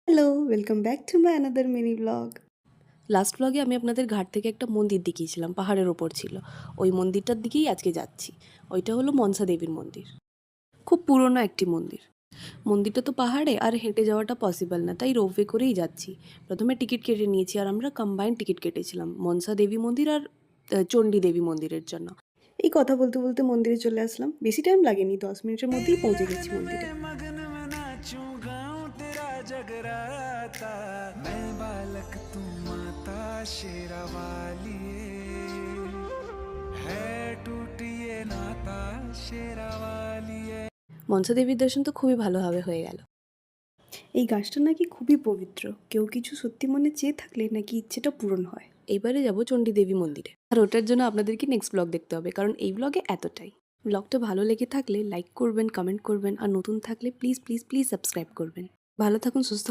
Hello, welcome back to my another mini blog. Last ব্লগে আমি আপনাদের ঘাট থেকে একটা মন্দির দেখিয়েছিলাম, পাহাড়ের ওপর ছিল। ওই মন্দিরটার দিকেই আজকে যাচ্ছি। ওইটা হলো মনসা দেবীর মন্দির। খুব পুরনো একটি মন্দির। মন্দিরটা তো পাহাড়ে, আর হেঁটে যাওয়াটা পসিবল না, তাই রোপওয়ে করেই যাচ্ছি। প্রথমে টিকিট কেটে নিয়েছি, আর আমরা কম্বাইন্ড টিকিট কেটেছিলাম মনসা দেবী মন্দির আর চণ্ডী দেবী মন্দিরের জন্য। এই কথা বলতে বলতে মন্দিরে চলে আসলাম। বেশি টাইম লাগেনি, 10 মিনিটের মধ্যেই পৌঁছে গেছি মন্দিরে। मगन में नाचूं गाऊं तेरा जगराता मैं बालक तू माता शेरा वाली है टूटी ये नाता शेरा वाली है। মনসা দেবীর দর্শন তো খুবই ভালোভাবে হয়ে গেল। এই গাছটা নাকি খুবই পবিত্র, কেউ কিছু সত্যি মনে চেয়ে থাকলে নাকি ইচ্ছেটা পূরণ হয়। এইবারে যাব চণ্ডী দেবী মন্দিরে, আর ওটার জন্য আপনাদেরকে নেক্সট ব্লগ দেখতে হবে, কারণ এই ব্লগে এতটাই। ব্লগটা ভালো লেগে থাকলে লাইক করবেন, কমেন্ট করবেন, আর নতুন থাকলে প্লিজ প্লিজ প্লিজ সাবস্ক্রাইব করবেন। ভালো থাকুন, সুস্থ